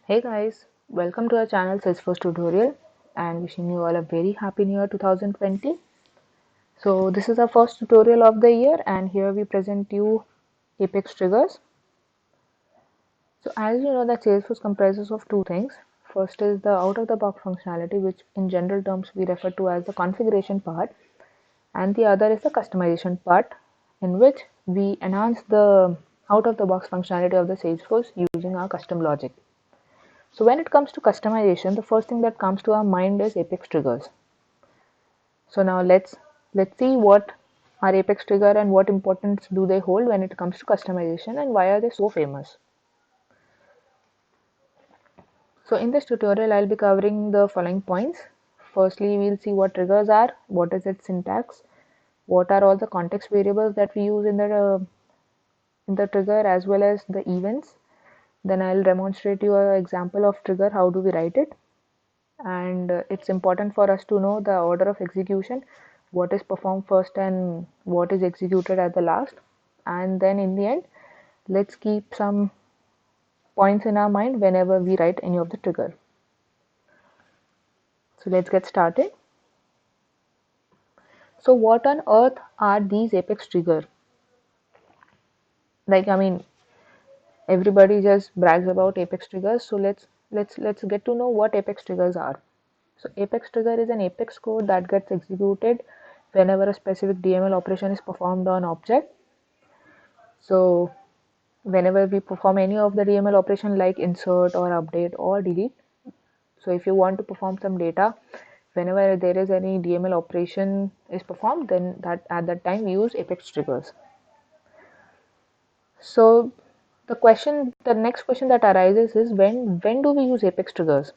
Hey guys, welcome to our channel Salesforce tutorial and wishing you all a very happy new year 2020. So this is our first tutorial of the year and here we present you Apex triggers. So as you know that Salesforce comprises of two things. First is the out of the box functionality, which in general terms we refer to as the configuration part, and the other is the customization part, in which we enhance the out of the box functionality of the Salesforce using our custom logic. So when it comes to customization, the first thing that comes to our mind is Apex triggers. So now let's see what are Apex trigger and what importance do they hold when it comes to customization and why are they so famous. So in this tutorial, I'll be covering the following points. Firstly, we'll see what triggers are, what is its syntax, what are all the context variables that we use in the trigger as well as the events. Then I'll demonstrate you an example of trigger, how do we write it. And it's important for us to know the order of execution, what is performed first and what is executed at the last. And then in the end, let's keep some points in our mind whenever we write any of the trigger. So let's get started. So what on earth are these Apex trigger? Everybody just brags about Apex triggers, so let's get to know what Apex triggers are. So Apex trigger is an Apex code that gets executed whenever a specific DML operation is performed on object. So whenever we perform any of the DML operation like insert or update or delete, so if you want to perform some data, whenever there is any DML operation is performed, then that at that time we use Apex triggers. So the next question that arises is when do we use Apex triggers?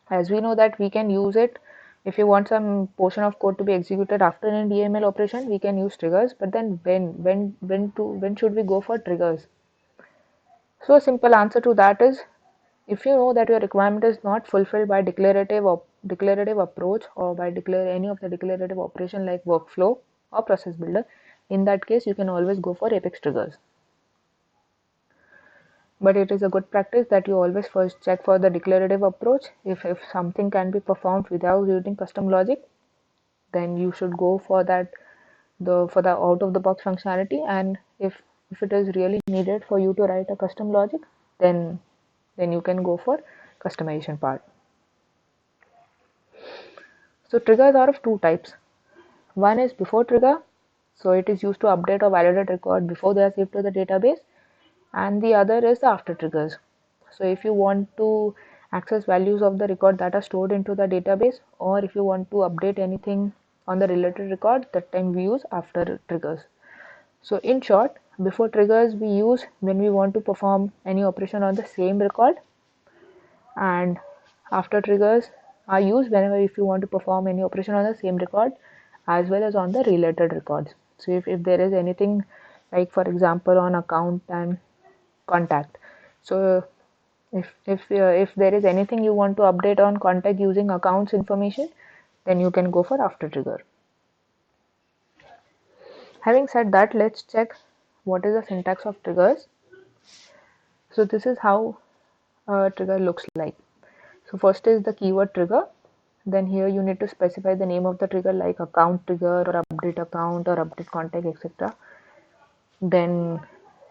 As we know that we can use it if you want some portion of code to be executed after an DML operation, we can use triggers. But then when should we go for triggers? So a simple answer to that is, if you know that your requirement is not fulfilled by declarative approach or by declare any of the declarative operation like workflow or process builder, in that case you can always go for Apex triggers. But it is a good practice that you always first check for the declarative approach. If something can be performed without using custom logic, then you should go for that for the out of the box functionality. And if it is really needed for you to write a custom logic, then you can go for customization part. So triggers are of two types. One is before trigger, so it is used to update or validate record before they are saved to the database, and the other is the after triggers. So if you want to access values of the record that are stored into the database, or if you want to update anything on the related record, that time we use after triggers. So in short, before triggers we use when we want to perform any operation on the same record, and after triggers are used whenever if you want to perform any operation on the same record as well as on the related records. So if there is anything like for example on account and contact, so if there is anything you want to update on contact using accounts information, then you can go for after trigger. Having said that, let's check what is the syntax of triggers. So this is how a trigger looks like. So first is the keyword trigger. Then here you need to specify the name of the trigger like account trigger or update account or update contact, etc. Then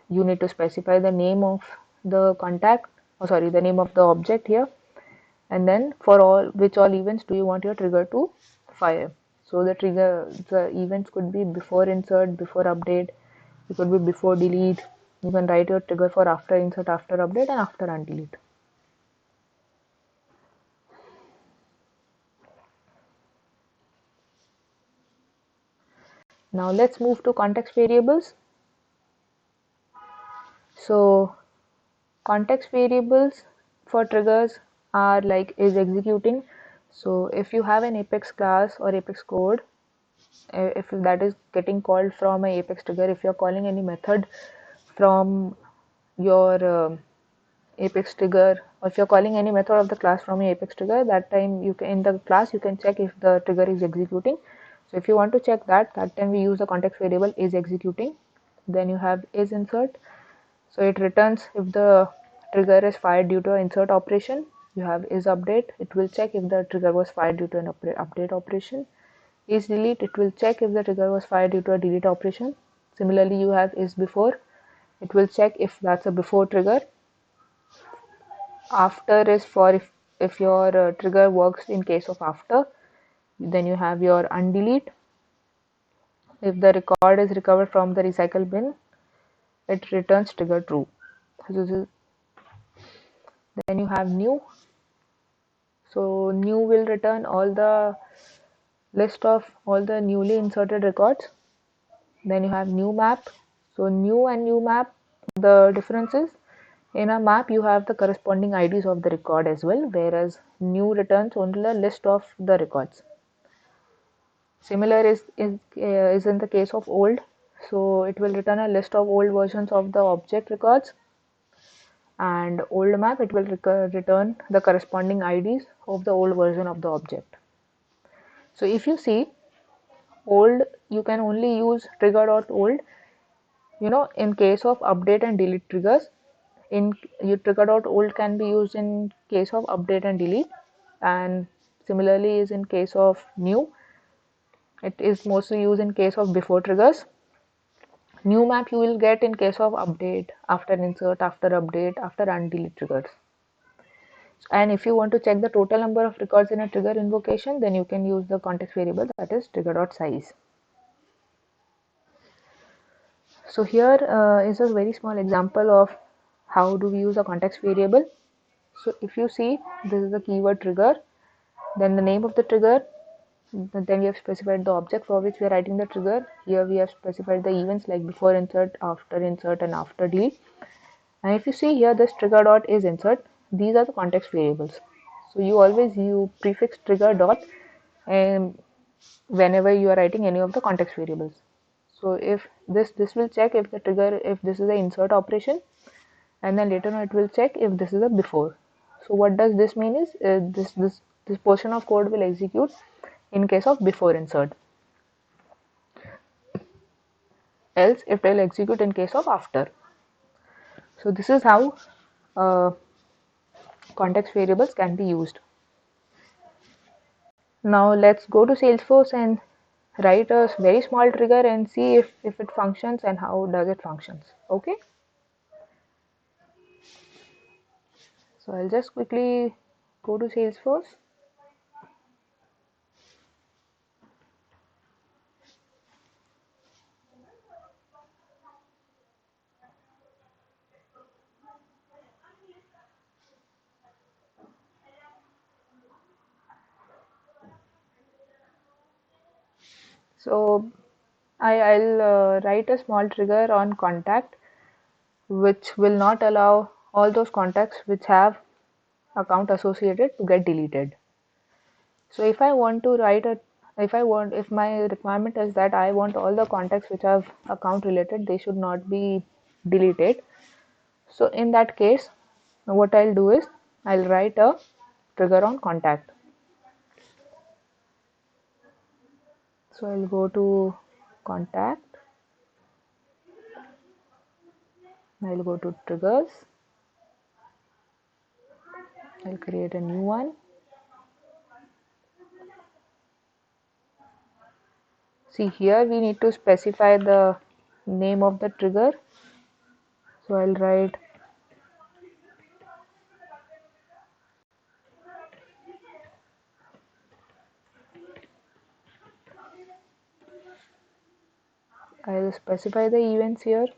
you need to specify the name of the contact, or sorry, the name of the object here. And then for which all events do you want your trigger to fire. So the events could be before insert, before update, it could be before delete. You can write your trigger for after insert, after update, and after undelete. Now let's move to context variables. So context variables for triggers are like is executing. So if you have an Apex class or Apex code, if that is getting called from a Apex trigger, if you're calling any method from your Apex trigger, or if you're calling any method of the class from your Apex trigger, that time you can in the class you can check if the trigger is executing. So if you want to check that time we use the context variable is executing. Then you have is insert, so it returns if the trigger is fired due to an insert operation, you have is update, it will check if the trigger was fired due to an update operation. Is delete, it will check if the trigger was fired due to a delete operation. Similarly, you have is before, it will check if that's a before trigger. After is for if your trigger works in case of after. Then you have your undelete. If the record is recovered from the recycle bin, it returns trigger true. So then you have new. So new will return all the list of all the newly inserted records. Then you have new map. So new and new map, the difference is in a map you have the corresponding IDs of the record as well, whereas new returns only a list of the records. Similar is in the case of old. So it will return a list of old versions of the object records, and old map, it will return the corresponding IDs of the old version of the object. So if you see old, you can only use trigger.old, in case of update and delete triggers. In your trigger.old can be used in case of update and delete, and similarly is in case of new. It is mostly used in case of before triggers. New map you will get in case of update, after insert, after update, after undelete triggers. And if you want to check the total number of records in a trigger invocation, then you can use the context variable, that is trigger.size. So here is a very small example of how do we use a context variable. So if you see, this is the keyword trigger, then the name of the trigger, then we have specified the object for which we are writing the trigger. Here we have specified the events like before insert, and after delete. And if you see here, this trigger dot is insert. These are the context variables. So you always prefix trigger dot whenever you are writing any of the context variables. So if this will check if the trigger, if this is the insert operation, and then later on it will check if this is a before. So what does this mean is this portion of code will execute in case of before insert, else it will execute in case of after. So this is how context variables can be used. Now let's go to Salesforce and write a very small trigger and see if it functions and how does it functions. Okay, so I'll just quickly go to Salesforce. So I'll write a small trigger on contact, which will not allow all those contacts which have account associated to get deleted. So if I want to write a, if my requirement is that I want all the contacts which have account related, they should not be deleted. So in that case, what I'll do is I'll write a trigger on contact. So I'll go to contact, I'll go to triggers, I'll create a new one. See here we need to specify the name of the trigger. So I'll write I'll specify the events here.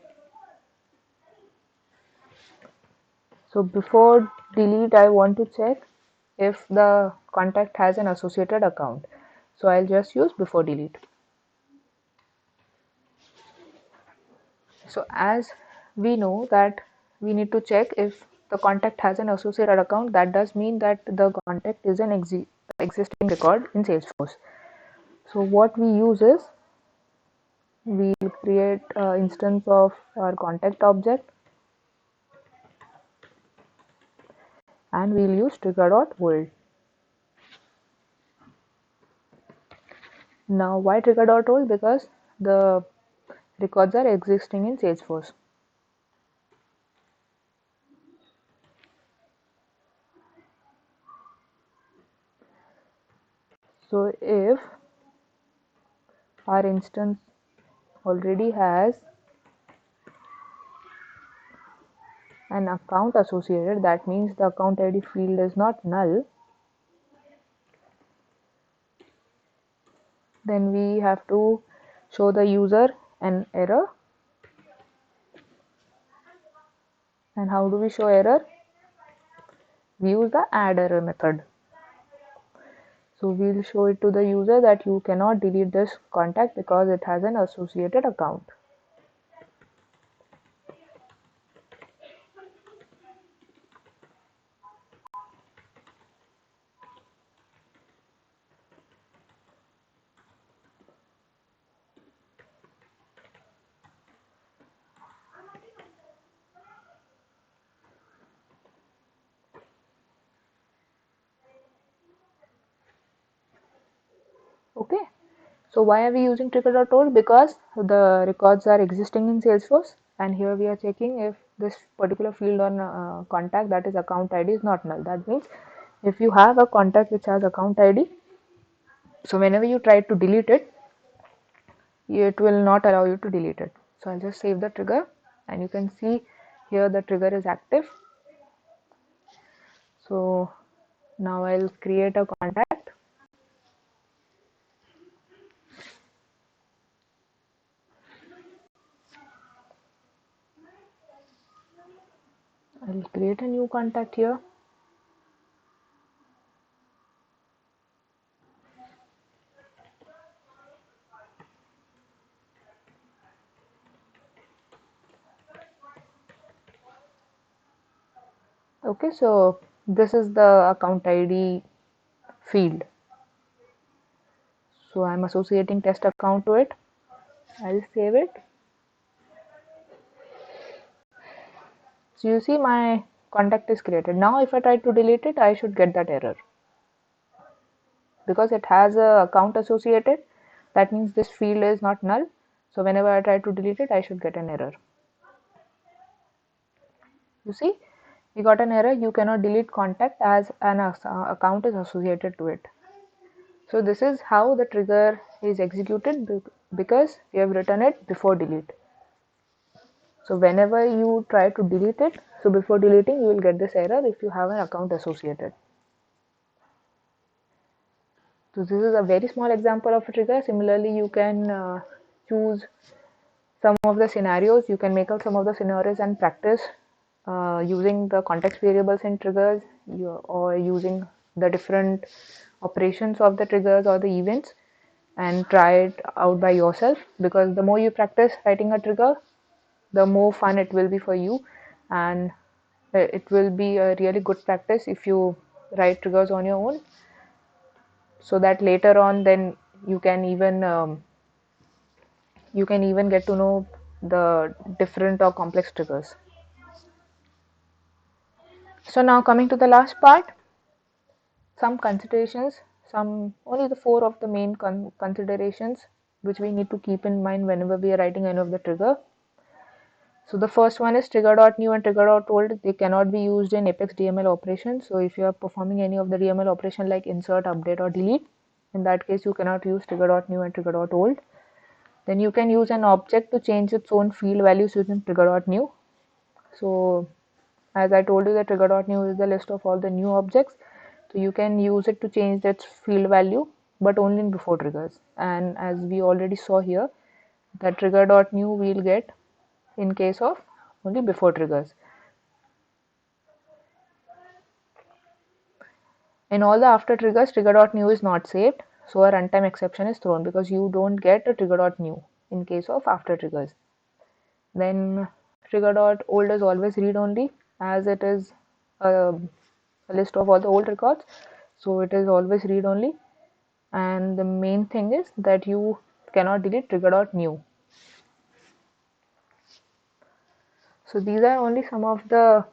So before delete, I want to check if the contact has an associated account. So I'll just use before delete. So as we know that we need to check if the contact has an associated account, that does mean that the contact is an existing record in Salesforce. So what we use is we'll create an instance of our contact object, and we'll use trigger.old. Now why trigger.old? Because the records are existing in Salesforce. So if our instance already has an account associated, that means the account ID field is not null, then we have to show the user an error. And how do we show error? We use the add error method. So we'll show it to the user that you cannot delete this contact because it has an associated account. Okay. So why are we using trigger.old? Because the records are existing in Salesforce, and here we are checking if this particular field on contact, that is account ID, is not null. That means if you have a contact which has account ID, so whenever you try to delete it, it will not allow you to delete it. So I'll just save the trigger, and you can see here the trigger is active. So now I'll create a contact. I'll create a new contact here. Okay, so this is the account ID field. So I'm associating test account to it. I'll save it. So you see my contact is created. Now if I try to delete it, I should get that error. Because it has a account associated, that means this field is not null. So whenever I try to delete it, I should get an error. You see, we got an error. You cannot delete contact as an account is associated to it. So this is how the trigger is executed because we have written it before delete. So whenever you try to delete it, so before deleting you will get this error if you have an account associated. So this is a very small example of a trigger. Similarly, you can choose some of the scenarios. You can make out some of the scenarios and practice using the context variables in triggers or using the different operations of the triggers or the events, and try it out by yourself, because the more you practice writing a trigger, the more fun it will be for you, and it will be a really good practice if you write triggers on your own, so that later on then you can even get to know the different or complex triggers. So now coming to the last part, some considerations, some only the four of the main considerations which we need to keep in mind whenever we are writing any of the trigger. So the first one is trigger.new and trigger.old. They cannot be used in Apex DML operations. So if you are performing any of the DML operation like insert, update or delete, in that case you cannot use trigger.new and trigger.old. Then you can use an object to change its own field values using trigger.new. So as I told you, the trigger.new is the list of all the new objects. So you can use it to change its field value, but only in before triggers. And as we already saw here, the trigger.new we'll get in case of only before triggers. In all the after triggers, trigger.new is not saved, so a runtime exception is thrown because you don't get a trigger.new in case of after triggers. Then trigger.old is always read only, as it is a list of all the old records, so it is always read only. And the main thing is that you cannot delete trigger.new. So these are only some of the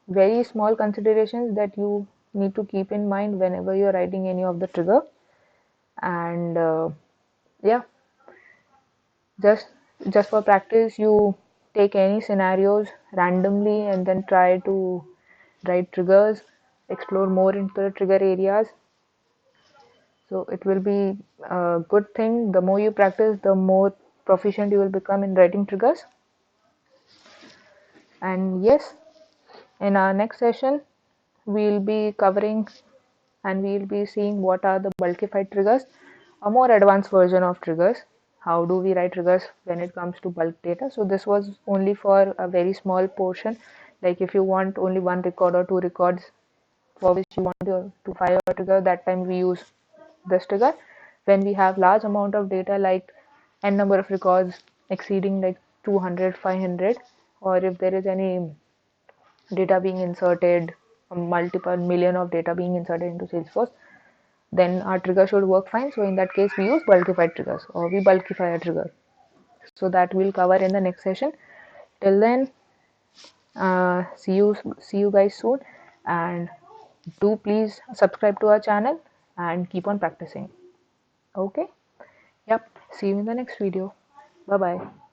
very small considerations that you need to keep in mind whenever you're writing any of the trigger. And yeah, just for practice, you take any scenarios randomly and then try to write triggers, explore more into the trigger areas. So it will be a good thing. The more you practice, the more proficient you will become in writing triggers. And yes, in our next session, we'll be covering and we'll be seeing what are the bulkified triggers, a more advanced version of triggers. How do we write triggers when it comes to bulk data? So this was only for a very small portion. Like if you want only one record or two records for which you want to fire a trigger, that time we use this trigger. When we have large amount of data, like n number of records exceeding like 200, 500, or if there is any data being inserted, multiple million of data being inserted into Salesforce, then our trigger should work fine. So in that case, we use bulkified triggers, or we bulkify a trigger. So that we'll cover in the next session. Till then, see you guys soon, and do please subscribe to our channel and keep on practicing. Okay. Yep. See you in the next video. Bye bye.